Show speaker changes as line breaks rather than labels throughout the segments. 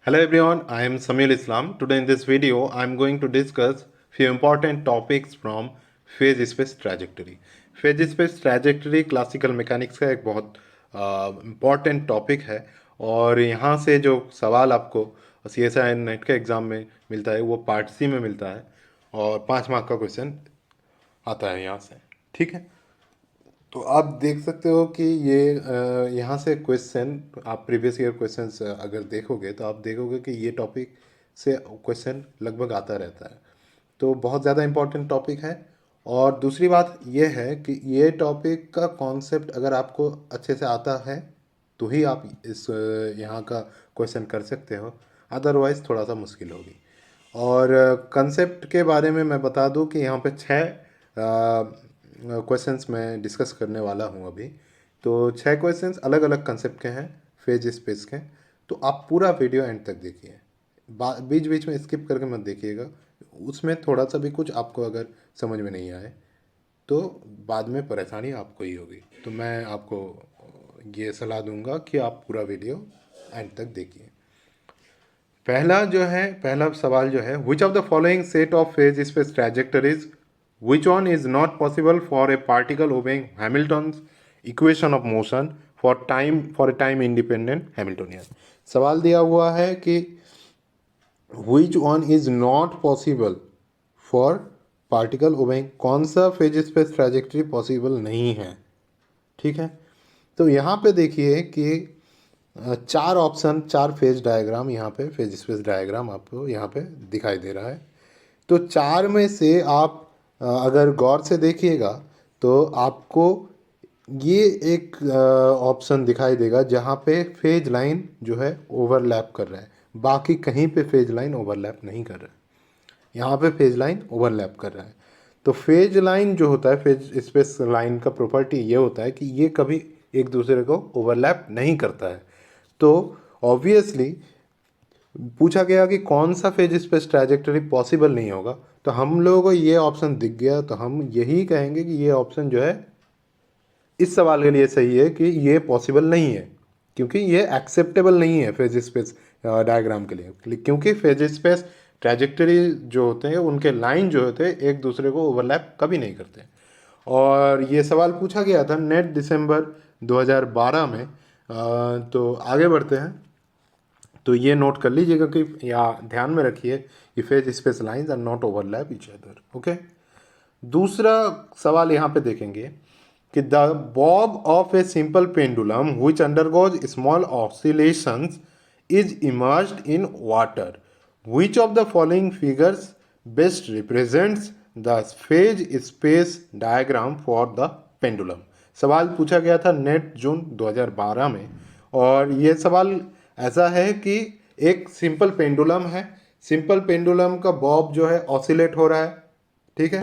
Hello everyone, I am Samir Islam. Today in this video, I am going to discuss few important topics from phase space trajectory. Phase space trajectory classical mechanics का एक बहुत important topic है और यहाँ से जो सवाल आपको सी एस आई नेट के एग्ज़ाम में मिलता है वो पार्ट सी में मिलता है और 5 मार्क का क्वेश्चन आता है यहाँ से। ठीक है, तो आप देख सकते हो कि ये यहाँ से क्वेश्चन आप प्रीवियस ईयर क्वेश्चंस अगर देखोगे तो आप देखोगे कि ये टॉपिक से क्वेश्चन लगभग आता रहता है, तो बहुत ज़्यादा इम्पोर्टेंट टॉपिक है। और दूसरी बात ये है कि ये टॉपिक का कॉन्सेप्ट अगर आपको अच्छे से आता है तो ही आप इस यहाँ का क्वेश्चन कर सकते हो, अदरवाइज़ थोड़ा सा मुश्किल होगी। और कंसेप्ट के बारे में मैं बता दूं कि यहाँ पे 6 क्वेश्चंस मैं डिस्कस करने वाला हूँ अभी। तो 6 क्वेश्चंस अलग अलग कंसेप्ट के हैं, फेज स्पेस के। तो आप पूरा वीडियो एंड तक देखिए, बीच बीच में स्किप करके मत देखिएगा। उसमें थोड़ा सा भी कुछ आपको अगर समझ में नहीं आए तो बाद में परेशानी आपको ही होगी। तो मैं आपको ये सलाह दूंगा कि आप पूरा वीडियो एंड तक देखिए। पहला सवाल जो है, which of the following set of phase space trajectories which one is not possible for a particle obeying Hamilton's equation of motion for a time independent Hamiltonian. सवाल दिया हुआ है कि which one is not possible for particle obeying, कौन सा phase space trajectory possible नहीं है। ठीक है, तो यहाँ पे देखिए कि 4 ऑप्शन, 4 फेज डायग्राम, यहाँ पे फेज स्पेस डायग्राम आपको यहाँ पे दिखाई दे रहा है। तो 4 में से आप अगर गौर से देखिएगा तो आपको ये एक ऑप्शन दिखाई देगा जहाँ पे फेज लाइन जो है ओवरलैप कर रहा है, बाकी कहीं पे फेज लाइन ओवरलैप नहीं कर रहा है। यहाँ पे फेज लाइन ओवरलैप कर रहा है। तो फेज लाइन जो होता है, फेज स्पेस लाइन का प्रॉपर्टी ये होता है कि ये कभी एक दूसरे को ओवरलैप नहीं करता है। तो ऑब्वियसली पूछा गया कि कौन सा फेज स्पेस ट्रैजेक्टरी पॉसिबल नहीं होगा, तो हम लोगों को ये ऑप्शन दिख गया, तो हम यही कहेंगे कि ये ऑप्शन जो है इस सवाल के लिए सही है कि ये पॉसिबल नहीं है, क्योंकि ये एक्सेप्टेबल नहीं है फेज स्पेस डायग्राम के लिए, क्योंकि फेज स्पेस ट्रैजेक्टरी जो होते हैं उनके लाइन जो होते हैं एक दूसरे को ओवरलैप कभी नहीं करते। और ये सवाल पूछा गया था नेट दिसंबर 2012 में। तो आगे बढ़ते हैं। तो ये नोट कर लीजिएगा कि, या ध्यान में रखिए कि phase space lines are not overlap each other. Okay, दूसरा सवाल यहाँ पे देखेंगे कि the bob of a simple pendulum which undergoes small oscillations is immersed in water, which of the following figures best represents the phase space diagram for the pendulum. सवाल पूछा गया था नेट जून 2012 में, और ये सवाल ऐसा है कि एक सिंपल पेंडुलम है, सिंपल पेंडुलम का बॉब जो है ऑसिलेट हो रहा है। ठीक है,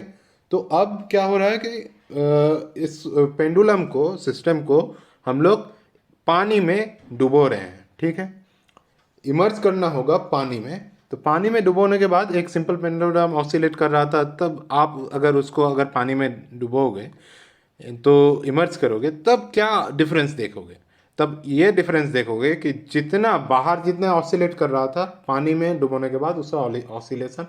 तो अब क्या हो रहा है कि इस पेंडुलम को, सिस्टम को हम लोग पानी में डुबो रहे हैं। ठीक है, इमर्ज करना होगा पानी में। तो पानी में डुबोने के बाद एक सिंपल पेंडुलम ऑसिलेट कर रहा था, तब आप अगर उसको अगर पानी में डुबोगे तो इमर्ज करोगे, तब क्या डिफरेंस देखोगे? तब ये डिफरेंस देखोगे कि जितना बाहर जितना ऑसिलेट कर रहा था, पानी में डुबोने के बाद उसका ऑसिलेशन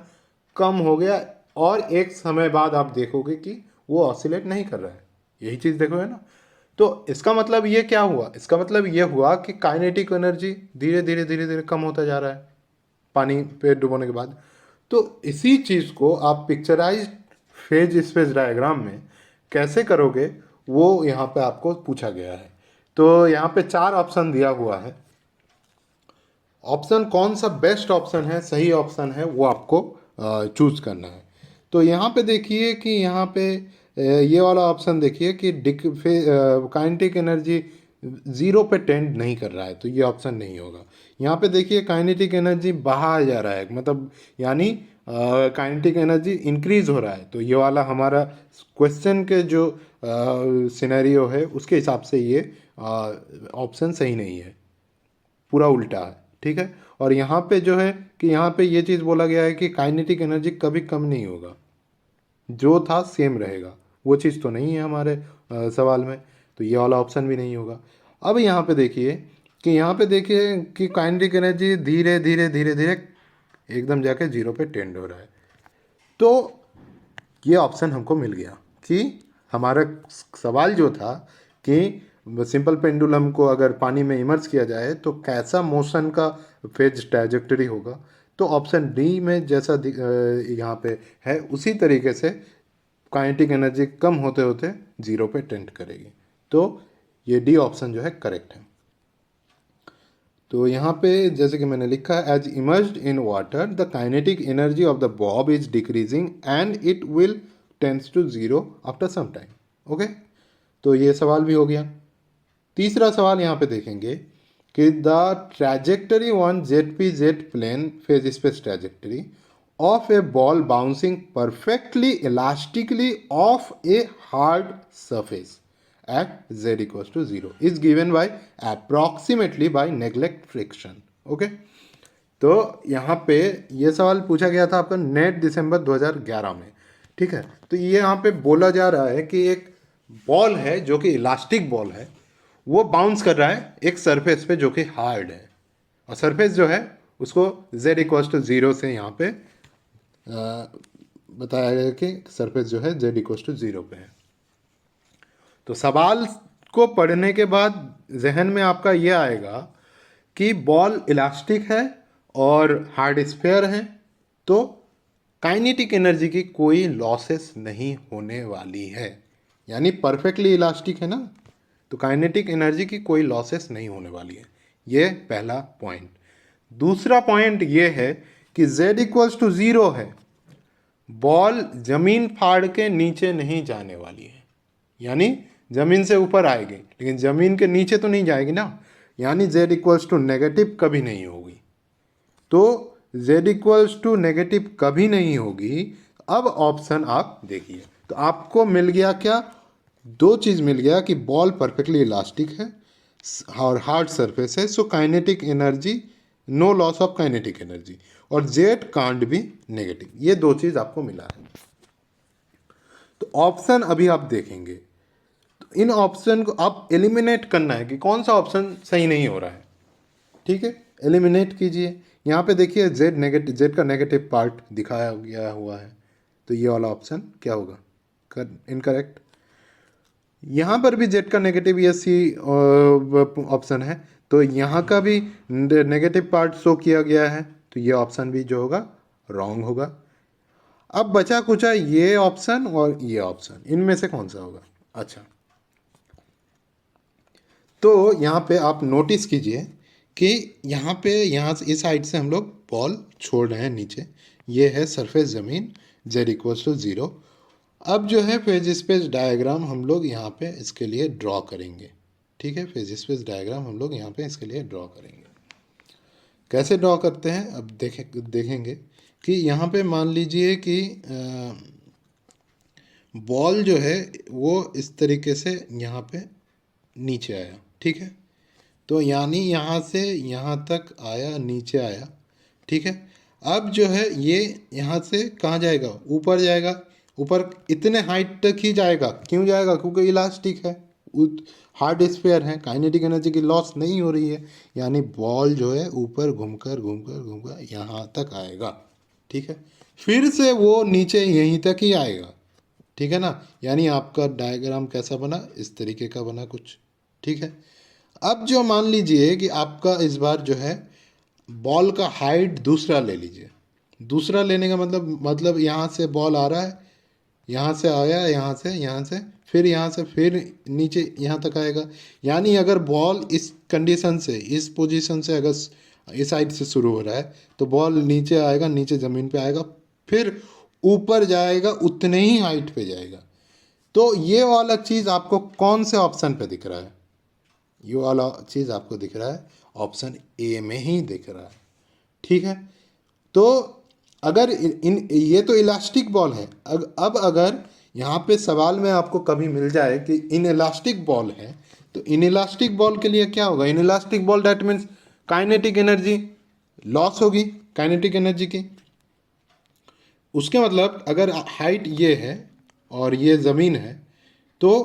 कम हो गया, और एक समय बाद आप देखोगे कि वो ऑसिलेट नहीं कर रहा है। यही चीज़ देखोगे ना। तो इसका मतलब ये क्या हुआ? इसका मतलब ये हुआ कि काइनेटिक एनर्जी धीरे धीरे धीरे धीरे कम होता जा रहा है पानी पे डुबोने के बाद। तो इसी चीज़ को आप पिक्चराइज फेज स्पेस डायग्राम में कैसे करोगे, वो यहाँ पे आपको पूछा गया है। तो यहाँ पे 4 ऑप्शन दिया हुआ है। ऑप्शन कौन सा बेस्ट ऑप्शन है, सही ऑप्शन है, वो आपको चूज करना है। तो यहाँ पे देखिए कि यहाँ पे ये वाला ऑप्शन देखिए कि काइनेटिक एनर्जी 0 पे टेंड नहीं कर रहा है, तो ये ऑप्शन नहीं होगा। यहाँ पे देखिए काइनेटिक एनर्जी बाहर जा रहा है, मतलब यानी काइनेटिक एनर्जी इंक्रीज हो रहा है, तो ये वाला हमारा क्वेश्चन के जो सिनेरियो है उसके हिसाब से ये ऑप्शन सही नहीं है, पूरा उल्टा है। ठीक है, और यहाँ पे जो है कि यहाँ पे ये चीज़ बोला गया है कि काइनेटिक एनर्जी कभी कम नहीं होगा, जो था सेम रहेगा। वो चीज़ तो नहीं है हमारे सवाल में, तो ये वाला ऑप्शन भी नहीं होगा। अब यहाँ पे देखिए कि यहाँ पे देखिए कि काइनेटिक एनर्जी धीरे धीरे धीरे धीरे एकदम जाके जीरो पे टेंड हो रहा है। तो ये ऑप्शन हमको मिल गया कि हमारा सवाल जो था कि सिंपल पेंडुलम को अगर पानी में इमर्स किया जाए तो कैसा मोशन का फेज ट्रैजेक्टरी होगा। तो ऑप्शन डी में जैसा यहाँ पे है उसी तरीके से काइनेटिक एनर्जी कम होते होते जीरो पे टेंड करेगी। तो ये डी ऑप्शन जो है करेक्ट है। तो यहाँ पे जैसे कि मैंने लिखा है, as immersed in water the kinetic energy of the bob is decreasing and it will tends to zero after some time. Okay, तो ये सवाल भी हो गया। तीसरा सवाल यहाँ पे देखेंगे कि the trajectory on ZPZ plane phase space trajectory of a ball bouncing perfectly elastically off a hard surface at z equals to 0 is given by approximately by neglect friction। Okay, तो यहाँ पे ये सवाल पूछा गया था आपका नेट दिसंबर 2011 में। ठीक है, तो ये यहाँ पे बोला जा रहा है कि एक बॉल है जो कि इलास्टिक बॉल है, वो बाउंस कर रहा है एक सरफेस पे जो कि हार्ड है, और सरफेस जो है उसको z इक्वल्स टू 0 से यहाँ पे बताया गया कि सरफेस जो है z इक्वल्स टू 0 पे है। तो सवाल को पढ़ने के बाद जहन में आपका ये आएगा कि बॉल इलास्टिक है और हार्ड स्फीयर है, तो काइनेटिक एनर्जी की कोई लॉसेस नहीं होने वाली है, यानी परफेक्टली इलास्टिक है ना, तो काइनेटिक एनर्जी की कोई लॉसेस नहीं होने वाली है। ये पहला पॉइंट। दूसरा पॉइंट ये है कि z इक्वल्स टू 0 है, बॉल जमीन फाड़ के नीचे नहीं जाने वाली है, यानी जमीन से ऊपर आएगी लेकिन जमीन के नीचे तो नहीं जाएगी ना, यानी z इक्वल्स टू नेगेटिव कभी नहीं होगी। तो z इक्वल्स टू नेगेटिव कभी नहीं होगी। अब ऑप्शन आप देखिए, तो आपको मिल गया क्या, दो चीज़ मिल गया कि बॉल परफेक्टली इलास्टिक है और हार्ड सरफेस है, so kinetic energy, no loss of kinetic energy, और z कांट बी नेगेटिव। ये दो चीज़ आपको मिला है। तो ऑप्शन अभी आप देखेंगे, इन ऑप्शन को आप एलिमिनेट करना है कि कौन सा ऑप्शन सही नहीं हो रहा है। ठीक है, एलिमिनेट कीजिए। यहाँ पे देखिए जेड का नेगेटिव पार्ट दिखाया गया हुआ है, तो ये वाला ऑप्शन क्या होगा, इनकरेक्ट। यहाँ पर भी जेड का नेगेटिव ये सी ऑप्शन है, तो यहाँ का भी नेगेटिव पार्ट शो किया गया है, तो ये ऑप्शन भी जो होगा रॉन्ग होगा। अब बचा कुचा ये ऑप्शन और ये ऑप्शन, इनमें से कौन सा होगा। अच्छा, तो यहाँ पे आप नोटिस कीजिए कि यहाँ पे इस साइड से हम लोग बॉल छोड़ रहे हैं नीचे, ये है सरफेस ज़मीन, z इक्वल्स टू 0। अब जो है फेज स्पेस डायग्राम हम लोग यहाँ पे इसके लिए ड्रॉ करेंगे। ठीक है, फेज स्पेस डायग्राम हम लोग यहाँ पे इसके लिए ड्रॉ करेंगे। कैसे ड्रॉ करते हैं अब देखेंगे कि यहाँ पे मान लीजिए कि बॉल जो है वो इस तरीके से यहाँ पे नीचे आया। ठीक है, तो यानी यहाँ से यहाँ तक आया, नीचे आया। ठीक है, अब जो है ये यहाँ से कहाँ जाएगा, ऊपर जाएगा, ऊपर इतने हाइट तक ही जाएगा। क्यों जाएगा, क्योंकि इलास्टिक है, हार्ड स्फीयर है, काइनेटिक एनर्जी की लॉस नहीं हो रही है, यानी बॉल जो है ऊपर घूमकर घूमकर घूमकर यहाँ तक आएगा। ठीक है, फिर से वो नीचे यहीं तक ही आएगा। ठीक है ना, यानी आपका डायग्राम कैसा बना, इस तरीके का बना कुछ। ठीक है, अब जो मान लीजिए कि आपका इस बार जो है बॉल का हाइट दूसरा ले लीजिए। दूसरा लेने का मतलब यहाँ से बॉल आ रहा है, यहाँ से आया, यहाँ से फिर यहाँ से फिर नीचे यहाँ तक आएगा। यानी अगर बॉल इस कंडीशन से, इस पोजीशन से अगर इस साइड से शुरू हो रहा है तो बॉल नीचे आएगा, नीचे ज़मीन पे आएगा, फिर ऊपर जाएगा, उतने ही हाइट पे जाएगा। तो ये वाला चीज़ आपको कौन से ऑप्शन पे दिख रहा है, ये वाला चीज़ आपको दिख रहा है ऑप्शन ए में ही दिख रहा है। ठीक है, तो अगर ये तो इलास्टिक बॉल है। अब अगर यहाँ पे सवाल में आपको कभी मिल जाए कि इन इलास्टिक बॉल है, तो इन इलास्टिक बॉल के लिए क्या होगा, in elastic ball that means kinetic energy loss होगी, काइनेटिक एनर्जी की। उसके मतलब अगर हाइट ये है और ये ज़मीन है, तो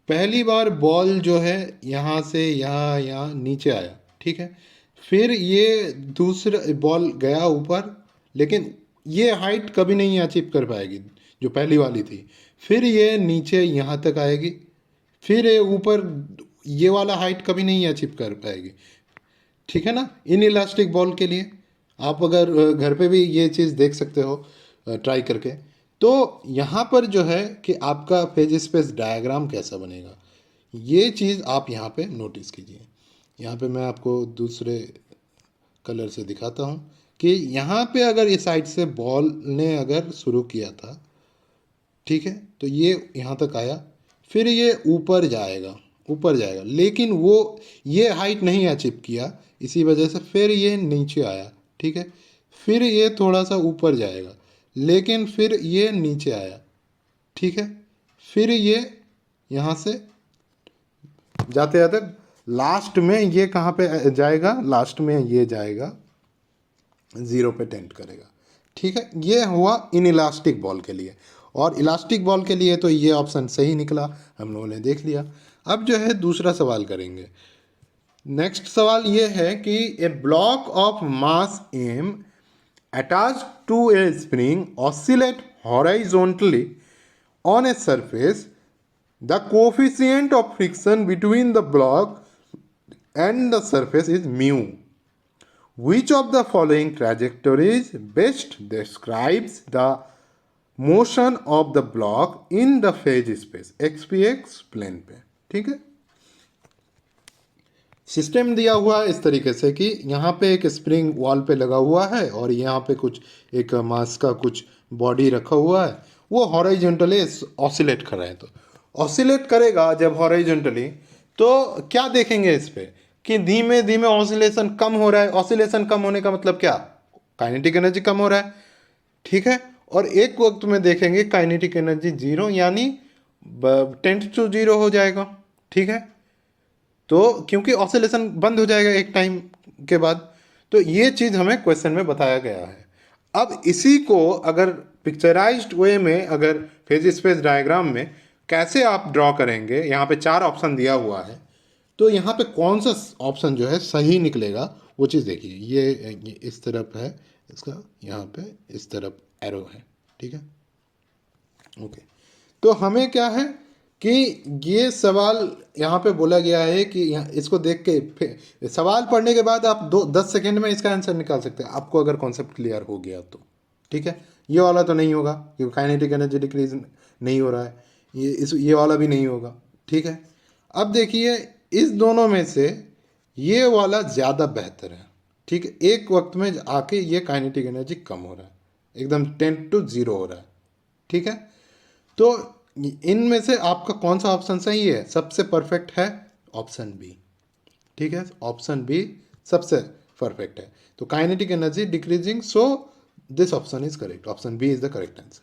पहली बार बॉल जो है यहाँ से यहाँ नीचे आया। ठीक है। फिर ये दूसरा बॉल गया ऊपर, लेकिन ये हाइट कभी नहीं अचीव कर पाएगी जो पहली वाली थी। फिर ये नीचे यहाँ तक आएगी, फिर ये ऊपर, ये वाला हाइट कभी नहीं अचीव कर पाएगी। ठीक है ना। इन इलास्टिक बॉल के लिए आप अगर घर पे भी ये चीज़ देख सकते हो ट्राई करके। तो यहाँ पर जो है कि आपका फेज स्पेस डायग्राम कैसा बनेगा, ये चीज़ आप यहाँ पे नोटिस कीजिए। यहाँ पे मैं आपको दूसरे कलर से दिखाता हूँ कि यहाँ पे अगर इस साइड से बॉल ने अगर शुरू किया था, ठीक है, तो ये यहाँ तक आया, फिर ये ऊपर जाएगा, ऊपर जाएगा, लेकिन वो ये हाइट नहीं अचीव किया, इसी वजह से फिर ये नीचे आया। ठीक है। फिर ये थोड़ा सा ऊपर जाएगा, लेकिन फिर ये नीचे आया। ठीक है। फिर ये यहाँ से जाते जाते लास्ट में ये कहाँ पे जाएगा, लास्ट में ये जाएगा, ज़ीरो पे टेंट करेगा। ठीक है। ये हुआ इन इलास्टिक बॉल के लिए। और इलास्टिक बॉल के लिए तो ये ऑप्शन सही निकला, हम लोगों ने देख लिया। अब जो है दूसरा सवाल करेंगे। नेक्स्ट सवाल ये है कि a block of mass M attached to a spring oscillate horizontally on a surface, the coefficient of friction between the block and the surface is mu. Which of the following trajectories best describes the motion of the block in the phase space xpx plane पे। ठीक है। System दिया हुआ है इस तरीके से कि यहाँ पे एक स्प्रिंग वॉल पे लगा हुआ है और यहाँ पे कुछ एक मास का कुछ बॉडी रखा हुआ है, वो हॉरिजॉन्टली ऑसिलेट कर रहे हैं। तो ऑसिलेट करेगा जब हॉरिजॉन्टली, तो क्या देखेंगे इस पे कि धीमे धीमे ऑसिलेशन कम हो रहा है। ऑसिलेशन कम होने का मतलब क्या, काइनेटिक एनर्जी कम हो रहा है। ठीक है। और एक वक्त में देखेंगे काइनेटिक एनर्जी जीरो, यानी 10 to 0 हो जाएगा। ठीक है। तो क्योंकि ऑसिलेशन बंद हो जाएगा एक टाइम के बाद, तो ये चीज़ हमें क्वेश्चन में बताया गया है। अब इसी को अगर पिक्चराइज्ड वे में, अगर फेज स्पेस डायग्राम में कैसे आप ड्रॉ करेंगे, यहाँ पे 4 ऑप्शन दिया हुआ है, तो यहाँ पे कौन सा ऑप्शन जो है सही निकलेगा वो चीज़ देखिए। ये इस तरफ है इसका, यहाँ पे इस तरफ एरो है। ठीक है। ओके। तो हमें क्या है कि ये सवाल यहाँ पे बोला गया है कि यहाँ इसको देख के सवाल पढ़ने के बाद आप 10 सेकेंड में इसका आंसर निकाल सकते हैं, आपको अगर कॉन्सेप्ट क्लियर हो गया तो। ठीक है। ये वाला तो नहीं होगा क्योंकि काइनेटिक एनर्जी डिक्रीज नहीं हो रहा है, ये वाला भी नहीं होगा। ठीक है। अब देखिए इस दोनों में से ये वाला ज़्यादा बेहतर है। ठीक है। एक वक्त में आके ये काइनेटिक एनर्जी कम हो रहा है, एकदम 10 to 0 हो रहा है। ठीक है। तो इनमें से आपका कौन सा ऑप्शन सही है, सबसे परफेक्ट है ऑप्शन बी। ठीक है। ऑप्शन बी सबसे परफेक्ट है। तो kinetic energy decreasing, so this option is correct, option B is the correct answer.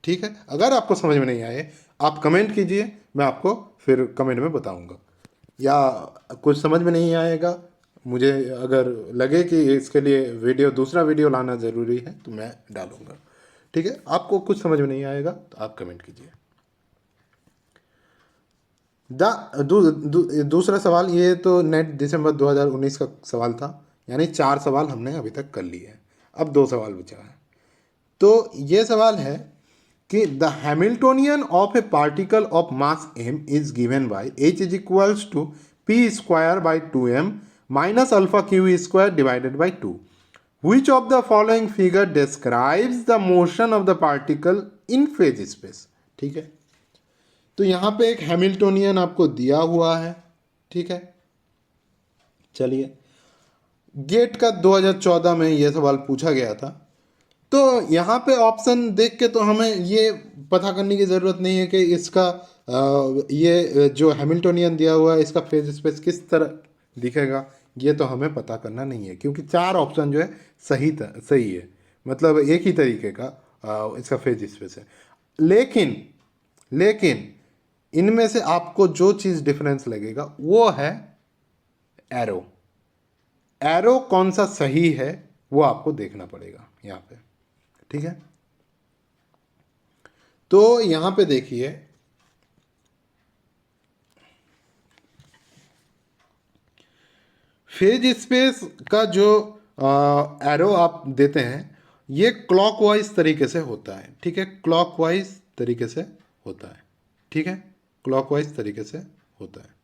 ठीक है। अगर आपको समझ में नहीं आए आप कमेंट कीजिए, मैं आपको फिर कमेंट में बताऊंगा। या कुछ समझ में नहीं आएगा, मुझे अगर लगे कि इसके लिए दूसरा वीडियो लाना ज़रूरी है तो मैं डालूंगा। ठीक है। आपको कुछ समझ में नहीं आएगा तो आप कमेंट कीजिए। दूसरा सवाल, ये तो नेट दिसंबर 2019 का सवाल था, यानी 4 सवाल हमने अभी तक कर लिए हैं, अब 2 सवाल बचा है। तो ये सवाल है कि the Hamiltonian of a particle of mass m is given by h is equals to p square by 2m minus alpha q square divided by 2। Which of the following figure describes the motion of the particle in phase space? ठीक है। तो यहाँ पे एक Hamiltonian आपको दिया हुआ है। ठीक है। चलिए, गेट का 2014 में ये सवाल पूछा गया था। तो यहाँ पे ऑप्शन देख के तो हमें ये पता करने की ज़रूरत नहीं है कि इसका ये जो हैमिल्टोनियन दिया हुआ है इसका फेज स्पेस किस तरह दिखेगा, ये तो हमें पता करना नहीं है, क्योंकि 4 ऑप्शन जो है सही है, मतलब एक ही तरीके का इसका फेज स्पेस है। लेकिन इनमें से आपको जो चीज़ डिफरेंस लगेगा वो है एरो। एरो कौन सा सही है वो आपको देखना पड़ेगा यहाँ पे। ठीक है। तो यहाँ पे देखिए, फेज स्पेस का जो एरो आप देते हैं ये क्लॉकवाइज तरीके से होता है, ठीक है, क्लॉकवाइज तरीके से होता है, ठीक है, क्लॉकवाइज तरीके से होता है।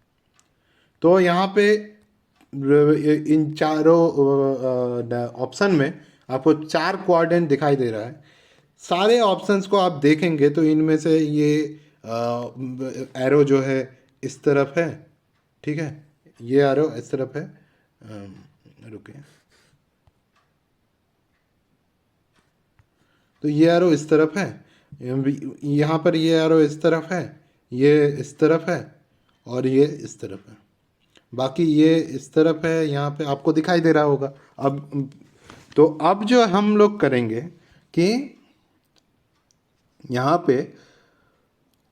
तो यहाँ पे इन चारों ऑप्शन में आपको 4 क्वाड्रेंट दिखाई दे रहा है। सारे ऑप्शंस को आप देखेंगे तो इनमें से ये एरो जो है इस तरफ है, ठीक है, ये एरो इस तरफ है, रुकिए, तो ये एरो इस तरफ है, यहाँ पर ये एरो इस तरफ है, ये इस तरफ है और ये इस तरफ है, बाकी ये इस तरफ है, यहाँ पे आपको दिखाई दे रहा होगा। अब तो अब जो हम लोग करेंगे कि यहाँ पे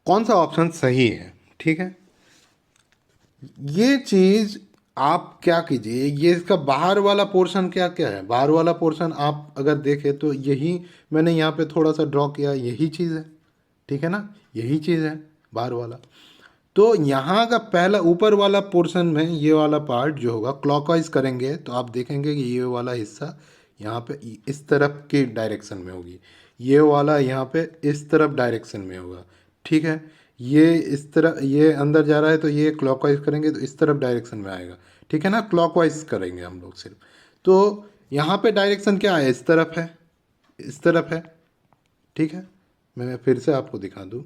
कौन सा ऑप्शन सही है, ठीक है, ये चीज़ आप क्या कीजिए, ये इसका बाहर वाला पोर्शन क्या क्या है, बाहर वाला पोर्शन आप अगर देखें तो यही मैंने यहाँ पे थोड़ा सा ड्रॉ किया, यही चीज़ है, ठीक है ना, यही चीज़ है बाहर वाला। तो यहाँ का पहला ऊपर वाला पोर्शन में ये वाला पार्ट जो होगा क्लॉकवाइज करेंगे तो आप देखेंगे कि ये वाला हिस्सा यहाँ पे इस तरफ की डायरेक्शन में होगी, ये वाला यहाँ पे इस तरफ डायरेक्शन में होगा, ठीक है, ये इस तरह ये अंदर जा रहा है तो ये क्लॉकवाइज करेंगे तो इस तरफ डायरेक्शन में आएगा, ठीक है ना, क्लॉकवाइज करेंगे हम लोग सिर्फ। तो यहाँ पे डायरेक्शन क्या है, इस तरफ है, इस तरफ है, ठीक है, मैं फिर से आपको दिखा दूँ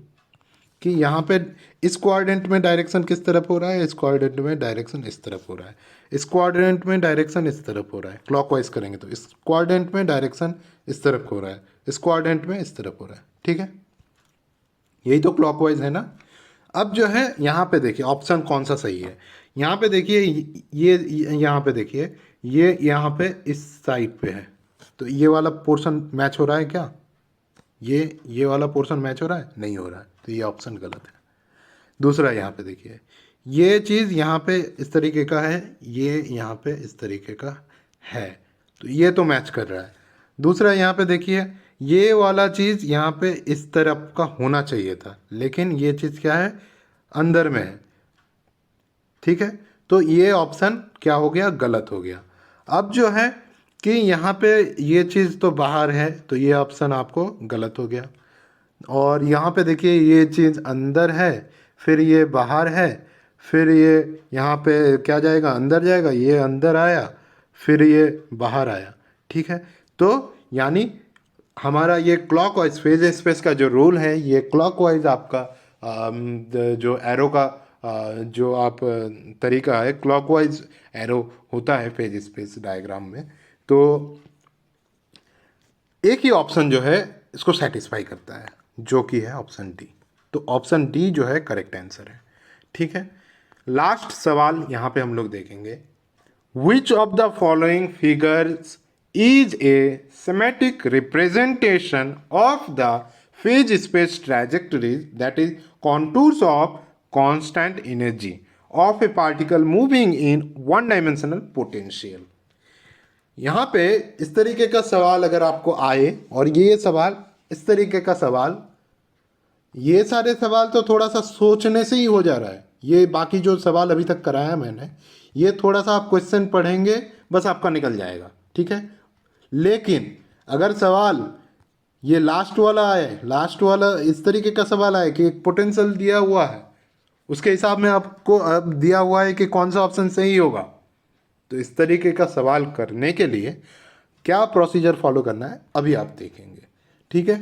कि यहाँ पे इस क्वाड्रेंट में डायरेक्शन किस तरफ हो रहा है, इस क्वाड्रेंट में डायरेक्शन इस तरफ हो रहा है, इस क्वाड्रेंट में डायरेक्शन इस तरफ हो रहा है, क्लॉकवाइज करेंगे तो इस क्वाड्रेंट में डायरेक्शन इस तरफ हो रहा है, इस क्वाड्रेंट में इस तरफ हो रहा है, ठीक है, यही तो क्लॉकवाइज है ना। अब जो है यहाँ पे देखिए ऑप्शन कौन सा सही है, यहाँ पे देखिए ये यहाँ पे देखिए ये यहाँ पे इस साइड पे है, तो ये वाला पोर्शन मैच हो रहा है क्या, ये वाला पोर्शन मैच हो रहा है, नहीं हो रहा है, तो ये ऑप्शन गलत है। दूसरा यहाँ पे देखिए ये चीज़ यहाँ पे इस तरीके का है, ये यहाँ पे इस तरीके का है, तो ये तो मैच कर रहा है। दूसरा यहाँ पे देखिए ये वाला चीज़ यहाँ पे इस तरफ का होना चाहिए था, लेकिन ये चीज़ क्या है, अंदर में है, ठीक है, तो ये ऑप्शन क्या हो गया, गलत हो गया। अब जो है कि यहाँ पे ये चीज़ तो बाहर है तो ये ऑप्शन आपको गलत हो गया, और यहाँ पे देखिए ये चीज़ अंदर है, फिर ये बाहर है, फिर ये यहाँ पे क्या जाएगा, अंदर जाएगा, ये अंदर आया, फिर ये बाहर आया, ठीक है। तो यानी हमारा ये क्लॉकवाइज फेज स्पेस का जो रूल है, ये क्लॉकवाइज आपका जो एरो का जो आप तरीका है, क्लॉकवाइज एरो होता है फेज स्पेस डायग्राम में। तो एक ही ऑप्शन जो है इसको सेटिस्फाई करता है, जो कि है ऑप्शन डी। तो ऑप्शन डी जो है करेक्ट आंसर है, ठीक है। लास्ट सवाल यहाँ पे हम लोग देखेंगे, which of the following figures is a schematic representation of the phase space trajectories that is contours of constant energy of a particle moving in one dimensional potential. यहाँ पे इस तरीके का सवाल अगर आपको आए, और ये सवाल इस तरीके का सवाल, ये सारे सवाल तो थोड़ा सा सोचने से ही हो जा रहा है, ये बाकी जो सवाल अभी तक कराया मैंने, ये थोड़ा सा आप क्वेश्चन पढ़ेंगे बस आपका निकल जाएगा, ठीक है। लेकिन अगर सवाल ये लास्ट वाला आए, लास्ट वाला इस तरीके का सवाल आए कि एक पोटेंशियल दिया हुआ है, उसके हिसाब में आपको अब दिया हुआ है कि कौन सा ऑप्शन सही होगा, तो इस तरीके का सवाल करने के लिए क्या प्रोसीजर फॉलो करना है अभी आप देखेंगे, ठीक है।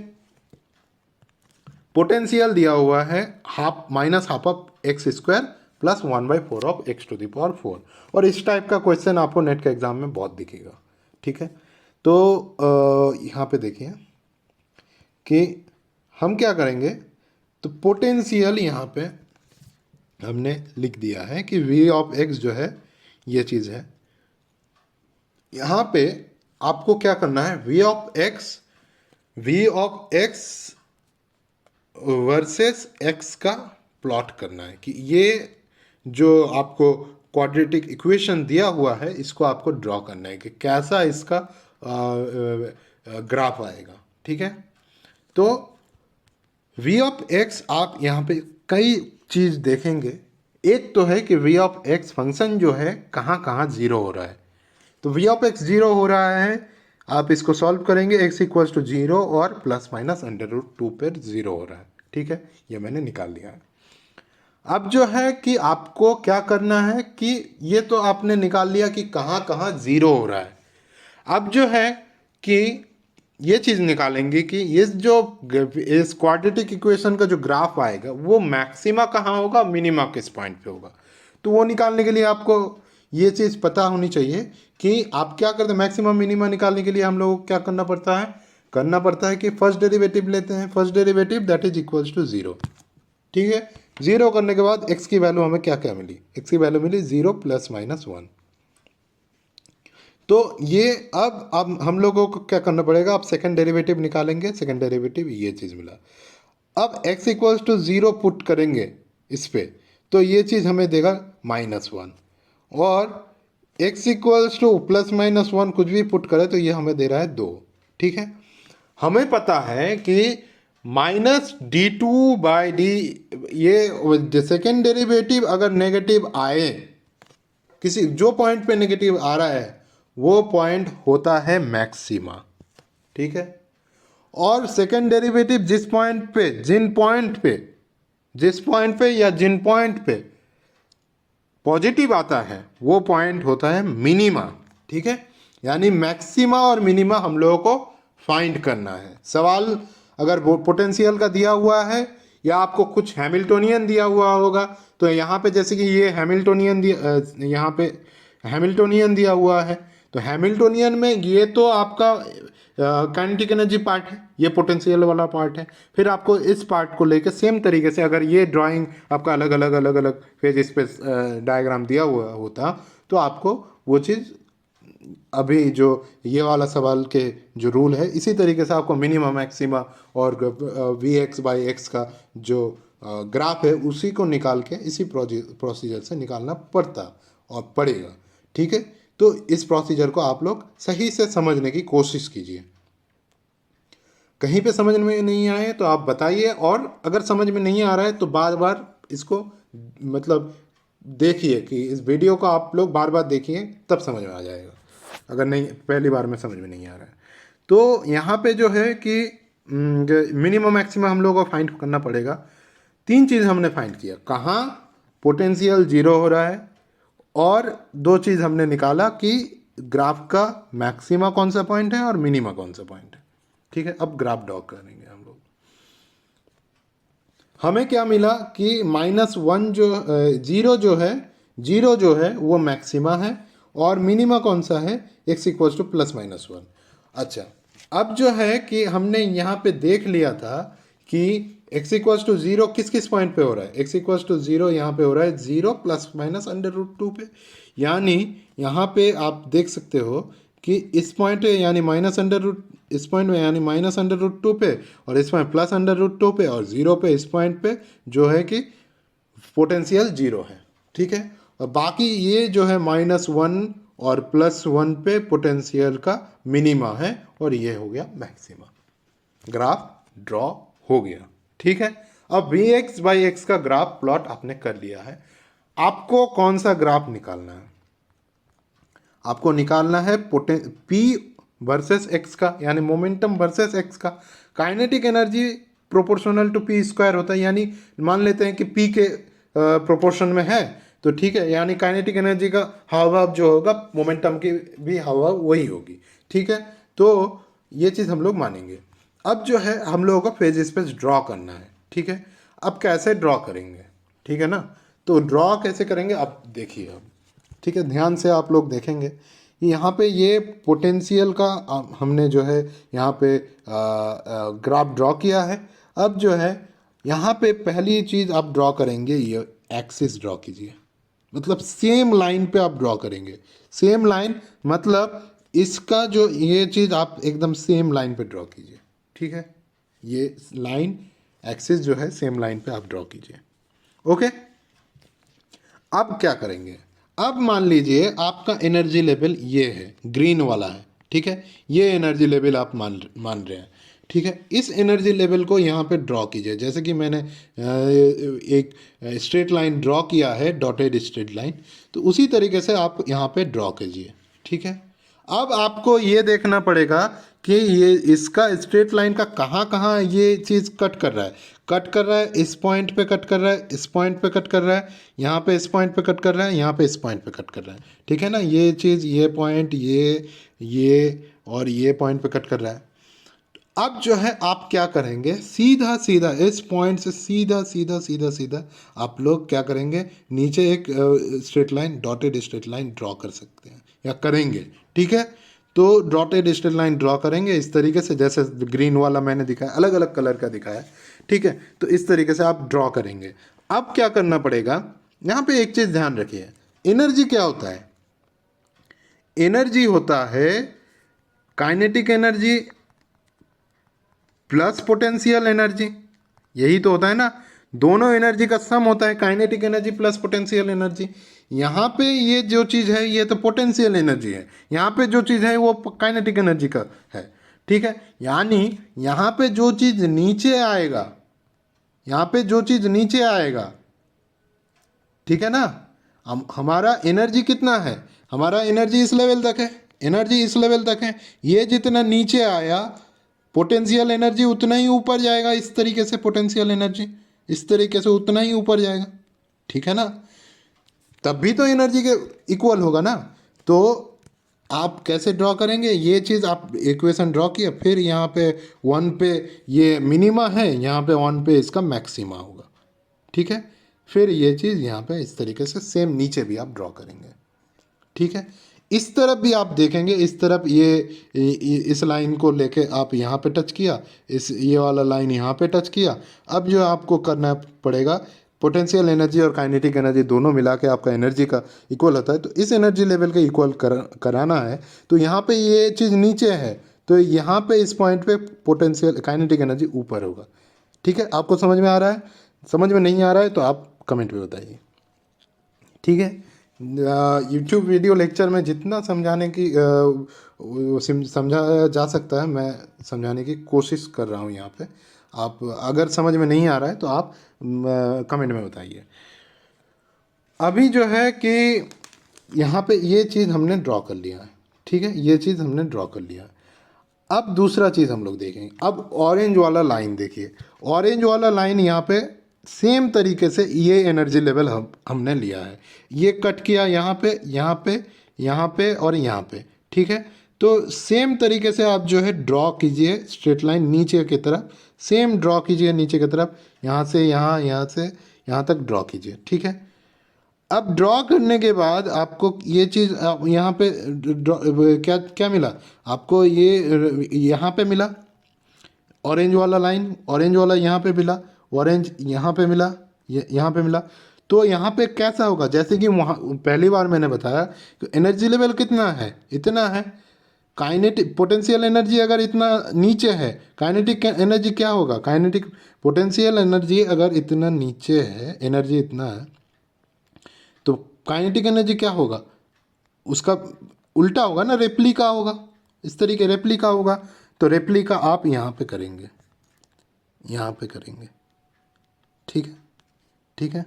पोटेंशियल दिया हुआ है half minus half of x square plus 1/4 of x to the power 4, और इस टाइप का क्वेश्चन आपको नेट के एग्जाम में बहुत दिखेगा, ठीक है। तो यहाँ पे देखिए कि हम क्या करेंगे, तो पोटेंशियल यहाँ पे हमने लिख दिया है कि v ऑफ x जो है ये चीज़ है। यहाँ पे आपको क्या करना है, v of x versus x का प्लॉट करना है, कि ये जो आपको क्वाड्रेटिक इक्वेशन दिया हुआ है इसको आपको ड्रॉ करना है कि कैसा इसका ग्राफ आएगा, ठीक है। तो v ऑफ x आप यहाँ पे कई चीज़ देखेंगे, एक तो है कि वी ऑफ एक्स फंक्शन जो है कहाँ कहाँ जीरो हो रहा है। तो वी ऑफ एक्स जीरो हो रहा है, आप इसको सॉल्व करेंगे, एक्स इक्वल्स टू जीरो और plus minus under root two पर जीरो हो रहा है। ठीक है, ये मैंने निकाल लिया है। अब जो है कि आपको क्या करना है कि ये तो आपने निकाल लिया कि कहाँ कहाँ जीरो हो रहा है। अब जो है कि ये चीज़ निकालेंगे कि इस क्वाड्रेटिक इक्वेशन का जो ग्राफ आएगा वो मैक्सिमा कहाँ होगा, मिनिमा किस पॉइंट पे होगा। तो वो निकालने के लिए आपको ये चीज़ पता होनी चाहिए कि आप क्या करते हैं। मैक्सिमम मिनिमा निकालने के लिए हम लोग को क्या करना पड़ता है कि फर्स्ट डेरिवेटिव लेते हैं। First derivative that is equals to zero. ठीक है, जीरो करने के बाद एक्स की वैल्यू हमें क्या क्या मिली, एक्स की वैल्यू मिली जीरो प्लस माइनस वन। तो ये अब हम लोगों को क्या करना पड़ेगा, अब सेकंड डेरिवेटिव निकालेंगे। सेकंड डेरिवेटिव ये चीज़ मिला। अब x equals to zero put करेंगे इस पे, तो ये चीज़ हमें देगा माइनस वन। और x equals to plus minus one कुछ भी पुट करें तो ये हमें दे रहा है दो। ठीक है, हमें पता है कि minus D two by D, ये सेकेंड डेरिवेटिव अगर नेगेटिव आए, किसी जो पॉइंट पे नेगेटिव आ रहा है वो पॉइंट होता है मैक्सिमा। ठीक है, और सेकेंड डेरिवेटिव जिस पॉइंट पे या जिन पॉइंट पे पॉजिटिव आता है वो पॉइंट होता है मिनिमा। ठीक है, यानी मैक्सिमा और मिनिमा हम लोगों को फाइंड करना है। सवाल अगर पोटेंशियल का दिया हुआ है या आपको कुछ हैमिल्टोनियन दिया हुआ होगा, तो यहाँ पे जैसे कि ये यहाँ पे हैमिल्टोनियन दिया हुआ है, तो हैमिल्टोनियन में ये तो आपका काइनेटिक एनर्जी पार्ट है, ये पोटेंशियल वाला पार्ट है। फिर आपको इस पार्ट को लेकर सेम तरीके से अगर ये ड्राइंग आपका अलग अलग फेज स्पेस डायग्राम दिया हुआ होता तो आपको वो चीज़ अभी जो ये वाला सवाल के जो रूल है इसी तरीके से आपको मिनिमा मैक्सिमा और वी एक्स बाई एक्स का जो ग्राफ है उसी को निकाल के इसी प्रोसीजर से निकालना पड़ता और पड़ेगा। ठीक है, तो इस प्रोसीजर को आप लोग सही से समझने की कोशिश कीजिए। कहीं पे समझ में नहीं आए तो आप बताइए, और अगर समझ में नहीं आ रहा है तो बार बार इसको मतलब देखिए कि इस वीडियो को आप लोग बार बार देखिए तब समझ में आ जाएगा, अगर नहीं पहली बार में समझ में नहीं आ रहा है। तो यहाँ पे जो है कि मिनिमम मैक्सिमम हम लोगों को फाइंड करना पड़ेगा। तीन चीज़ हमने फाइंड किया, कहाँ पोटेंशियल जीरो हो रहा है, और दो चीज़ हमने निकाला कि ग्राफ का मैक्सिमा कौन सा पॉइंट है और मिनिमा कौन सा पॉइंट है। ठीक है, अब ग्राफ ड्रॉ करेंगे हम लोग। हमें क्या मिला कि माइनस वन जो जीरो जो है वो मैक्सिमा है, और मिनिमा कौन सा है, x equals to plus minus one. अच्छा, अब जो है कि हमने यहाँ पे देख लिया था कि एक्स इक्वल्स टू जीरो किस किस पॉइंट पे हो रहा है, एक्स इक्वल्स टू जीरो यहाँ पे हो रहा है zero plus minus under root two पे। यानी यहाँ पे आप देख सकते हो कि इस पॉइंट पे यानी माइनस अंडर रूट, इस पॉइंट में यानी माइनस अंडर रूट टू पे, और इस point plus under root two पे, और जीरो पे इस पॉइंट पे जो है कि पोटेंशियल जीरो है। ठीक है, और बाकी ये जो है माइनस वन और प्लस वन पे पोटेंशियल का मिनिमा है, और ये हो गया मैक्सिमा। ग्राफ ड्रॉ हो गया। ठीक है, अब वी एक्स बाई एक्स का ग्राफ प्लॉट आपने कर लिया है। आपको कौन सा ग्राफ निकालना है, आपको निकालना है पी वर्सेस एक्स का, यानी मोमेंटम वर्सेस एक्स का। Kinetic energy proportional to p square होता है, यानी मान लेते हैं कि पी के प्रोपोर्शन में है, तो ठीक है, यानी काइनेटिक एनर्जी का हाव जो होगा मोमेंटम की भी हाव वही होगी। ठीक है, तो ये चीज़ हम लोग मानेंगे। अब जो है हम लोगों को फेज स्पेस ड्रॉ करना है। ठीक है, अब कैसे ड्रॉ करेंगे, ठीक है ना, तो ड्रॉ कैसे करेंगे अब देखिए। अब ठीक है, ध्यान से आप लोग देखेंगे कि यहाँ पे ये पोटेंशियल का हमने जो है यहाँ पे ग्राफ ड्रॉ किया है। अब जो है यहाँ पे पहली चीज़ आप ड्रॉ करेंगे, ये एक्सिस ड्रॉ कीजिए, मतलब सेम लाइन पे आप ड्रॉ करेंगे। सेम लाइन मतलब इसका जो ये चीज़ आप एकदम सेम लाइन पे ड्रॉ कीजिए। ठीक है, ये लाइन एक्सिस जो है सेम लाइन पे आप ड्रॉ कीजिए। ओके, अब क्या करेंगे, अब मान लीजिए आपका एनर्जी लेवल ये है, ग्रीन वाला है। ठीक है, ये एनर्जी लेवल आप मान रहे हैं। ठीक है, इस एनर्जी लेवल को यहाँ पे ड्रॉ कीजिए, जैसे कि मैंने एक स्ट्रेट लाइन ड्रॉ किया है, डॉटेड स्ट्रेट लाइन, तो उसी तरीके से आप यहाँ पे ड्रॉ कीजिए। ठीक है, अब आपको ये देखना पड़ेगा कि ये इसका स्ट्रेट लाइन का कहाँ कहाँ ये चीज़ कट कर रहा है। कट कर रहा है इस पॉइंट पे, कट कर रहा है इस पॉइंट पे, कट कर रहा है यहाँ पे, इस पॉइंट पे कट कर रहा है यहाँ पे, इस पॉइंट पे कट कर रहा है। ठीक है ना, ये चीज़, ये पॉइंट, ये और ये पॉइंट पे कट कर रहा है। अब जो है आप क्या करेंगे, सीधा सीधा इस पॉइंट से सीधा सीधा सीधा सीधा आप लोग क्या करेंगे, नीचे एक straight line, dotted straight line draw कर सकते हैं या करेंगे। ठीक है, तो डॉटेड स्ट्रेट लाइन ड्रॉ करेंगे इस तरीके से, जैसे ग्रीन वाला मैंने दिखाया, अलग अलग कलर का दिखाया है। ठीक है, तो इस तरीके से आप ड्रॉ करेंगे। अब क्या करना पड़ेगा, यहाँ पे एक चीज़ ध्यान रखिए, एनर्जी क्या होता है, एनर्जी होता है kinetic energy plus potential energy, यही तो होता है ना, दोनों एनर्जी का सम होता है kinetic energy plus potential energy. यहाँ पे ये जो चीज़ है ये तो पोटेंशियल एनर्जी है, यहाँ पे जो चीज़ है वो काइनेटिक एनर्जी का है। ठीक है, यानी यहाँ पे जो चीज़ नीचे आएगा, यहाँ पे जो चीज़ नीचे आएगा, ठीक है ना, हमारा एनर्जी कितना है, हमारा एनर्जी इस लेवल तक है, एनर्जी इस लेवल तक है, ये जितना नीचे आया पोटेंशियल एनर्जी उतना ही ऊपर जाएगा, इस तरीके से पोटेंशियल एनर्जी इस तरीके से उतना ही ऊपर जाएगा। ठीक है ना, तब भी तो एनर्जी के इक्वल होगा ना। तो आप कैसे ड्रॉ करेंगे, ये चीज़ आप इक्वेशन ड्रॉ किया, फिर यहाँ पे 1 पे ये मिनिमा है, यहाँ पे 1 पे इसका मैक्सिमा होगा। ठीक है, फिर ये चीज़ यहाँ पे इस तरीके से सेम नीचे भी आप ड्रॉ करेंगे। ठीक है, इस तरफ भी आप देखेंगे, इस तरफ इस लाइन को लेके आप यहाँ पे टच किया, ये वाला लाइन यहाँ पे टच किया। अब जो आपको करना पड़ेगा, पोटेंशियल एनर्जी और काइनेटिक एनर्जी दोनों मिला के आपका एनर्जी का इक्वल होता है, तो इस एनर्जी लेवल का इक्वल कराना है। तो यहाँ पे ये चीज़ नीचे है, तो यहाँ पे इस पॉइंट पे पोटेंशियल काइनेटिक एनर्जी ऊपर होगा। ठीक है, आपको समझ में आ रहा है, समझ में नहीं आ रहा है तो आप कमेंट में बताइए। ठीक है, यूट्यूब वीडियो लेक्चर में जितना समझाने की समझाया जा सकता है मैं समझाने की कोशिश कर रहा हूँ यहाँ पे। आप अगर समझ में नहीं आ रहा है तो आप कमेंट में बताइए। अभी जो है कि यहाँ पे ये चीज़ हमने ड्रॉ कर लिया है। ठीक है, ये चीज़ हमने ड्रॉ कर लिया है। अब दूसरा चीज़ हम लोग देखेंगे, अब ऑरेंज वाला लाइन देखिए, ऑरेंज वाला लाइन यहाँ पे सेम तरीके से ये एनर्जी लेवल हमने लिया है, ये कट किया यहाँ पे, यहाँ पे, यहाँ पे और यहाँ पे। ठीक है, तो सेम तरीके से आप जो है ड्रॉ कीजिए स्ट्रेट लाइन नीचे की तरफ, सेम ड्रॉ कीजिए नीचे की तरफ, यहाँ से यहाँ, यहाँ से यहाँ तक ड्रॉ कीजिए। ठीक है, अब ड्रॉ करने के बाद आपको ये चीज़ यहाँ पे क्या क्या मिला आपको, ये यहाँ पे मिला ऑरेंज वाला लाइन, ऑरेंज वाला यहाँ पे मिला, ऑरेंज यहाँ पे मिला, ये यहाँ पे मिला। तो यहाँ पे कैसा होगा, जैसे कि वहाँ पहली बार मैंने बताया कि एनर्जी लेवल कितना है, इतना है। काइनेटिक पोटेंशियल एनर्जी अगर इतना नीचे है, काइनेटिक एनर्जी क्या होगा, काइनेटिक पोटेंशियल एनर्जी अगर इतना नीचे है, एनर्जी इतना है, तो काइनेटिक एनर्जी क्या होगा, उसका उल्टा होगा ना, रेप्लिका होगा, इस तरीके रेप्लिका होगा। तो रेप्लिका आप यहाँ पे करेंगे, यहाँ पे करेंगे। ठीक है, ठीक है,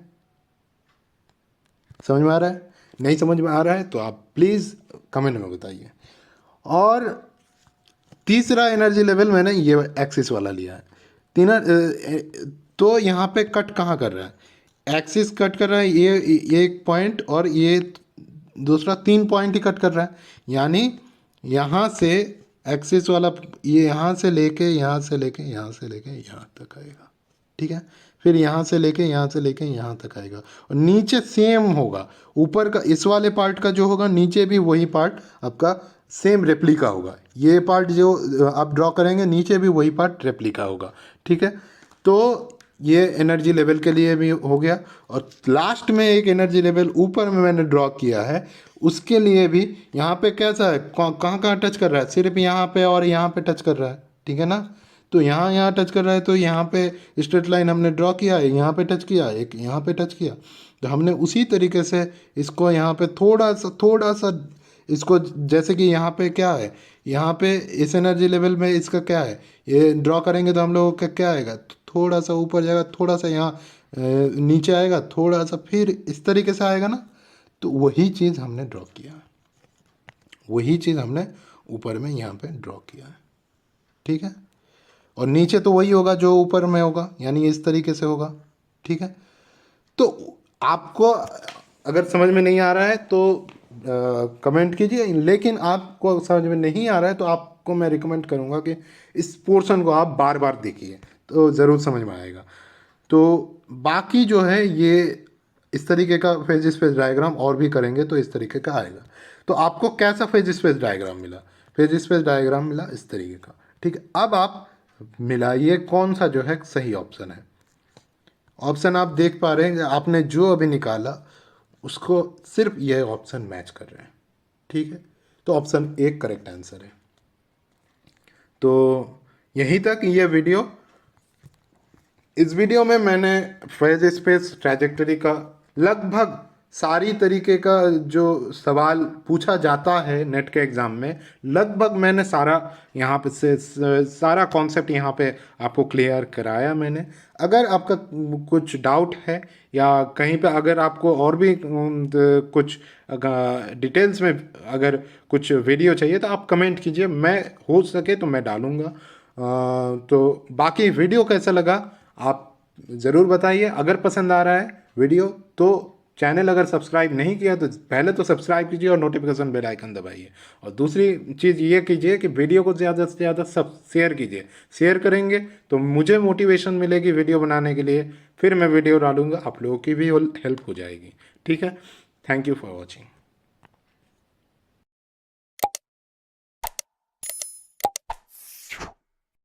समझ में आ रहा है, नहीं समझ में आ रहा है तो आप प्लीज़ कमेंट में बताइए। और तीसरा एनर्जी लेवल मैंने ये एक्सिस वाला लिया है, तो यहाँ पे कट कहाँ कर रहा है, एक्सिस कट कर रहा है, ये एक पॉइंट और ये दूसरा 3 पॉइंट ही कट कर रहा है। यानी यहाँ से एक्सिस वाला ये यहाँ से लेके यहाँ से लेके यहाँ से लेके यहाँ तक आएगा। ठीक है, फिर यहाँ से लेके यहाँ से लेके यहाँ तक आएगा, और नीचे सेम होगा, ऊपर का इस वाले पार्ट का जो होगा, नीचे भी वही पार्ट आपका सेम रेप्लिका होगा। ये पार्ट जो आप ड्रॉ करेंगे नीचे भी वही पार्ट रेप्लिका होगा। ठीक है, तो ये एनर्जी लेवल के लिए भी हो गया। और लास्ट में एक एनर्जी लेवल ऊपर में मैंने ड्रॉ किया है, उसके लिए भी यहाँ पे कैसा है, कहाँ कहाँ टच कर रहा है, सिर्फ यहाँ पे और यहाँ पे टच कर रहा है। ठीक है ना, तो यहाँ टच कर रहा है, तो यहाँ पे स्ट्रेट लाइन हमने ड्रॉ किया है, यहाँ पे टच किया, एक यहाँ पे टच किया, तो हमने उसी तरीके से इसको यहाँ पे थोड़ा सा इसको जैसे कि यहाँ पे क्या है, यहाँ पे इस एनर्जी लेवल में इसका क्या है, ये ड्रॉ करेंगे तो हम लोगों का क्या आएगा, थोड़ा सा ऊपर जाएगा, थोड़ा सा यहाँ नीचे आएगा, थोड़ा सा फिर इस तरीके से आएगा ना। तो वही चीज़ हमने ड्रॉ किया, वही चीज़ हमने ऊपर में यहाँ पे ड्रॉ किया है, ठीक है। और नीचे तो वही होगा जो ऊपर में होगा, यानी इस तरीके से होगा, ठीक है। तो आपको अगर समझ में नहीं आ रहा है तो कमेंट कीजिए, लेकिन आपको समझ में नहीं आ रहा है तो आपको मैं रिकमेंड करूँगा कि इस पोर्शन को आप बार बार देखिए, तो ज़रूर समझ में आएगा। तो बाकी जो है ये इस तरीके का फेज स्पेस डायग्राम और भी करेंगे तो इस तरीके का आएगा। तो आपको कैसा फेज स्पेस डायग्राम मिला, फेज स्पेस डायग्राम मिला इस तरीके का, ठीक है। अब आप मिलाइए कौन सा जो है सही ऑप्शन है। ऑप्शन आप देख पा रहे हैं, आपने जो अभी निकाला उसको सिर्फ यह ऑप्शन मैच कर रहे हैं, ठीक है। तो ऑप्शन एक करेक्ट आंसर है। तो यहीं तक ये वीडियो। इस वीडियो में मैंने फेज स्पेस ट्रैजेक्टरी का लगभग सारी तरीके का जो सवाल पूछा जाता है नेट के एग्ज़ाम में, लगभग मैंने सारा यहाँ पे से सारा कॉन्सेप्ट यहाँ पे आपको क्लियर कराया मैंने। अगर आपका कुछ डाउट है या कहीं पे अगर आपको और भी कुछ डिटेल्स में अगर कुछ वीडियो चाहिए तो आप कमेंट कीजिए, मैं हो सके तो मैं डालूँगा। तो बाकी वीडियो कैसा लगा आप ज़रूर बताइए। अगर पसंद आ रहा है वीडियो तो चैनल अगर सब्सक्राइब नहीं किया तो पहले तो सब्सक्राइब कीजिए और नोटिफिकेशन बेल आइकन दबाइए। और दूसरी चीज़ ये कीजिए कि वीडियो को ज़्यादा से ज़्यादा सब शेयर कीजिए। शेयर करेंगे तो मुझे मोटिवेशन मिलेगी वीडियो बनाने के लिए, फिर मैं वीडियो डालूंगा, आप लोगों की भी हेल्प हो जाएगी, ठीक है। Thank you for watching.